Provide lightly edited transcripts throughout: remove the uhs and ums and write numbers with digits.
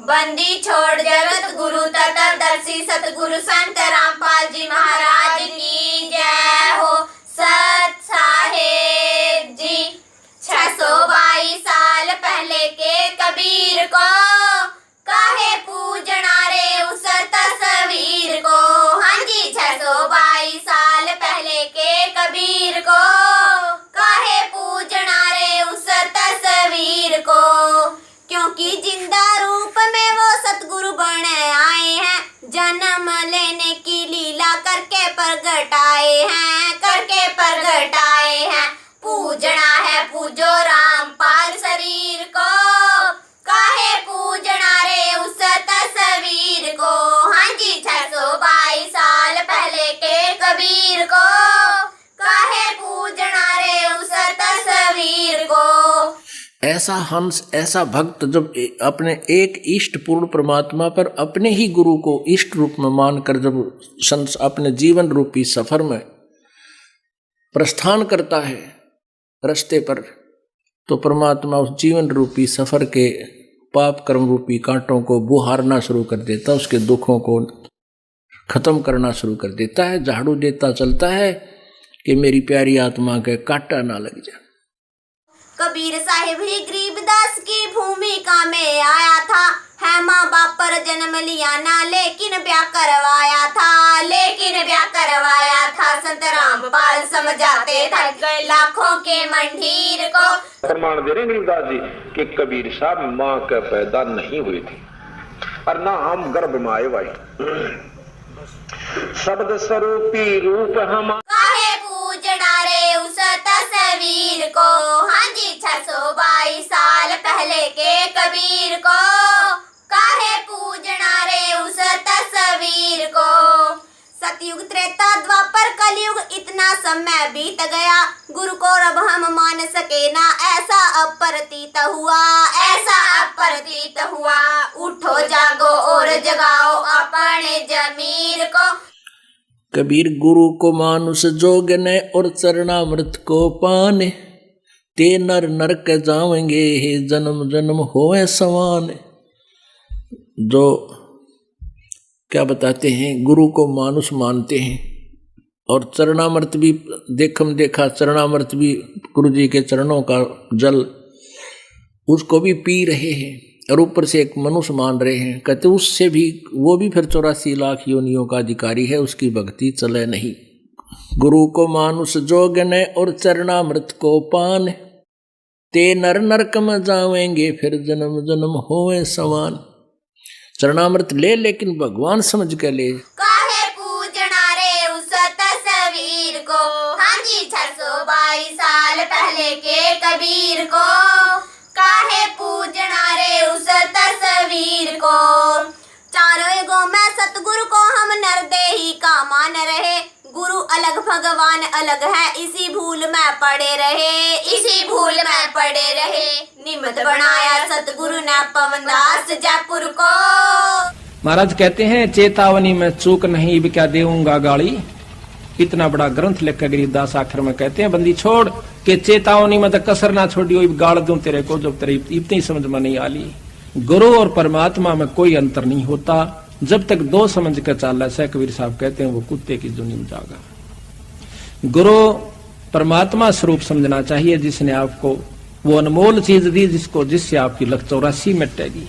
बंदी छोड़ जगत गुरु तत्वदर्शी सतगुरु संत रामपाल जी महाराज की जय हो। सत साहेब जी 622 साल पहले के कबीर को काहे पूजना रे उस तस्वीर को। हाँ जी 622 साल पहले के कबीर को काहे पूजना रे उस तस्वीर को। क्योंकि जिंदा रूप में वो सतगुरु बने आए हैं, जन्म लेने की लीला करके प्रगट आए हैं, करके प्रगट आए हैं। पूजना है पूजो रामपाल शरीर को काहे पूजना रे उस तस्वीर को। हाँ जी 622 साल पहले के कबीर को काहे पूजना रे उस तस्वीर को। ऐसा हंस, ऐसा भक्त जब अपने एक इष्ट पूर्ण परमात्मा पर अपने ही गुरु को इष्ट रूप में मानकर जब अपने जीवन रूपी सफर में प्रस्थान करता है रास्ते पर, तो परमात्मा उस जीवन रूपी सफर के पाप कर्म रूपी कांटों को बुहारना शुरू कर देता, उसके दुखों को खत्म करना शुरू कर देता है, झाड़ू देता चलता है कि मेरी प्यारी आत्मा के कांटा ना लग जाए। कबीर साहिब ही गरीबदास की भूमिका में आया था, है माँ बाप पर जन्म लिया ना लेकिन ब्याह करवाया था, लेकिन ब्याह करवाया था। संत रामपाल समझाते थे लाखों के मंडीर को। प्रमाण दे रहे गरीबदास जी कि कबीर साहब माँ के पैदा नहीं हुई थी और ना हम गर्भ में आए भाई। शब्द स्वरूपी रूप हम काहे पूजना रे उस तस्वीर को। हाँ जी 622 साल पहले के कबीर को काहे पूजना रे उस तस्वीर को। सतयुग त्रेता द्वापर कलयुग इतना समय बीत गया, गुरु को अब हम मान सके ना ऐसा अप्रतीत हुआ, ऐसा अप्रतीत हुआ। उठो जागो और जगाओ अपने जमीर को। कबीर गुरु को मानुष जोगने और चरणामृत को पाने, ते नर नरक जावेंगे हे जन्म जन्म होए समान। जो क्या बताते हैं, गुरु को मानुष मानते हैं और चरणामृत भी देखा चरणामृत भी गुरु जी के चरणों का जल उसको भी पी रहे हैं और ऊपर से एक मनुष्य मान रहे हैं। कहते उससे भी वो भी फिर 84 लाख योनियों का अधिकारी है, उसकी भक्ति चले नहीं। गुरु को मानुष जोगने और चरणामृत को पान, ते नर नरक में जावेंगे फिर जन्म जन्म होए समान। चरणामृत ले लेकिन भगवान समझ के ले। काहे पूजना रे उस तस्वीर को। हाँ जी 622 साल पहले के कबीर को काहे पूजना रे उस तस्वीर को। चारों युगों में सतगुरु को हम नरदेही का मान रहे, गुरु अलग भगवान अलग है इसी भूल में पड़े रहे, इसी भूल में पड़े रहे। निमित्त बनाया सतगुरु ने पवनदास जयपुर को। महाराज कहते हैं चेतावनी में चूक नहीं भी क्या देऊंगा गाली। इतना बड़ा ग्रंथ लिख कर गरीबदास आखिर में कहते हैं बंदी छोड़ के चेतावनी में तो कसर ना छोड़ियो, गाड़ दूं तेरे को जब तेरे इतनी समझ में नहीं आली। गुरु और परमात्मा में कोई अंतर नहीं होता जब तक दो समझ कर चाल है। कबीर साहब कहते हैं वो कुत्ते की दुनी में जागा। गुरु परमात्मा स्वरूप समझना चाहिए जिसने आपको वो अनमोल चीज दी जिससे आपकी लख 84 मिटेगी।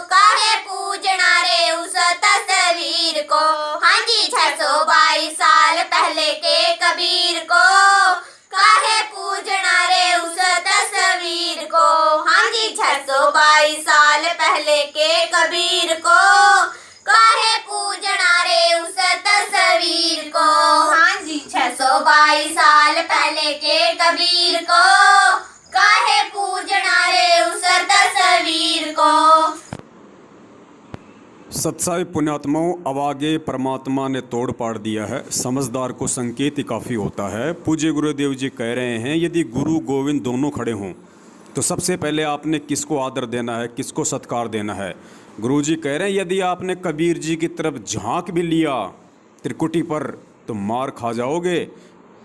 काहे पूजना रे उस तस्वीर को। हाँ जी 622 साल पहले के कबीर को काहे पूजना रे उस तस्वीर को। हाँ जी 622 साल पहले के कबीर को काहे पूजना रे उस तस्वीर को। हाँ जी 622 साल पहले के कबीर को काहे पूजना रे उस तस्वीर को। सत्साई पुण्यात्माओं, अब आगे परमात्मा ने तोड़ पाड़ दिया है। समझदार को संकेत ही काफ़ी होता है। पूज्य गुरुदेव जी कह रहे हैं यदि गुरु गोविंद दोनों खड़े हों तो सबसे पहले आपने किसको आदर देना है, किसको सत्कार देना है। गुरु जी कह रहे हैं यदि आपने कबीर जी की तरफ झांक भी लिया त्रिकुटी पर तो मार खा जाओगे।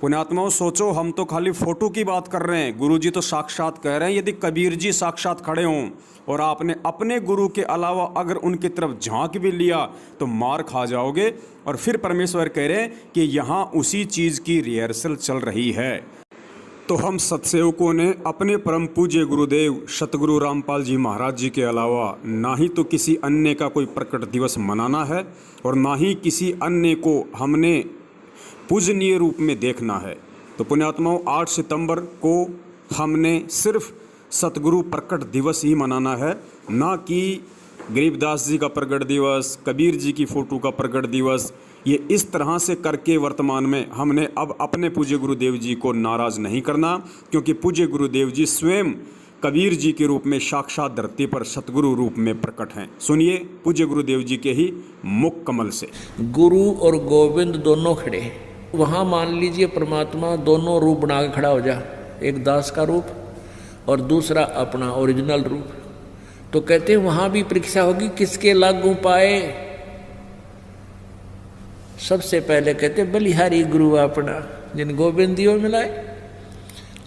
पुण्यात्माओं, सोचो हम तो खाली फोटो की बात कर रहे हैं, गुरु जी तो साक्षात कह रहे हैं। यदि कबीर जी साक्षात खड़े हों और आपने अपने गुरु के अलावा अगर उनकी तरफ झांक भी लिया तो मार खा जाओगे। और फिर परमेश्वर कह रहे हैं कि यहाँ उसी चीज़ की रिहर्सल चल रही है। तो हम सत्सेवकों ने अपने परम पूज्य गुरुदेव सतगुरु रामपाल जी महाराज जी के अलावा ना ही तो किसी अन्य का कोई प्रकट दिवस मनाना है और ना ही किसी अन्य को हमने पूजनीय रूप में देखना है। तो पुण्यात्माओं, 8 सितंबर को हमने सिर्फ सतगुरु प्रकट दिवस ही मनाना है, ना कि गरीबदास जी का प्रकट दिवस, कबीर जी की फ़ोटो का प्रकट दिवस। ये इस तरह से करके वर्तमान में हमने अब अपने पूज्य गुरुदेव जी को नाराज़ नहीं करना, क्योंकि पूज्य गुरुदेव जी स्वयं कबीर जी के रूप में साक्षात धरती पर सतगुरु रूप में प्रकट हैं। सुनिए पूज्य गुरुदेव जी के ही मुख कमल से। गुरु और गोविंद दोनों खड़े, वहाँ मान लीजिए परमात्मा दोनों रूप बना के खड़ा हो जा, एक दास का रूप और दूसरा अपना ओरिजिनल रूप। तो कहते हैं वहाँ भी परीक्षा होगी किसके लागू पाए। सबसे पहले कहते बलिहारी गुरु अपना, जिन गोविंद दियो मिलाए।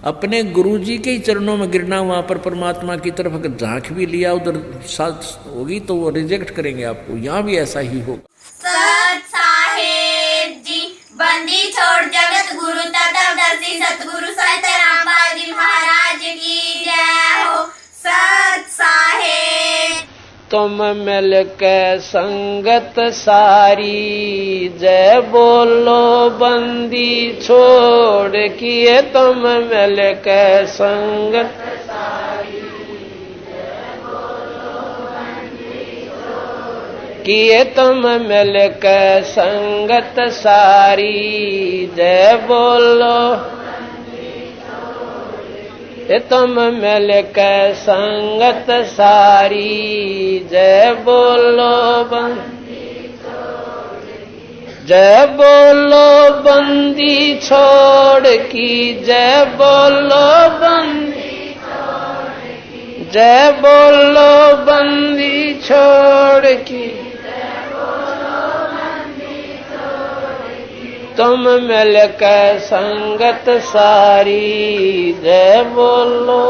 अपने गुरु जी के ही चरणों में गिरना, वहाँ पर परमात्मा की तरफ अगर झांक भी लिया उधर साथ होगी तो वो रिजेक्ट करेंगे आपको। यहाँ भी ऐसा ही होगा। सत साहेब जी बंदी छोड़ जगत गुरु तत्वदर्शी सतगुरु संत रामपाल जी महाराज की जय हो। सत साहेब तुम मिल के संगत सारी, जय बोलो बंदी छोड़ किए। तुम मिल के संगत सारी, जय बोलो बंदी छोड़ किए। तुम मिल के संगत सारी, जय बोलो तुम मिल के संगत सारी, जय बोलो जय बोलो बंदी छोड़ की, जय बोलो बंदी जय बोलो बंदी छोड़ की। तुम मिल के संगत सारी, जय बोलो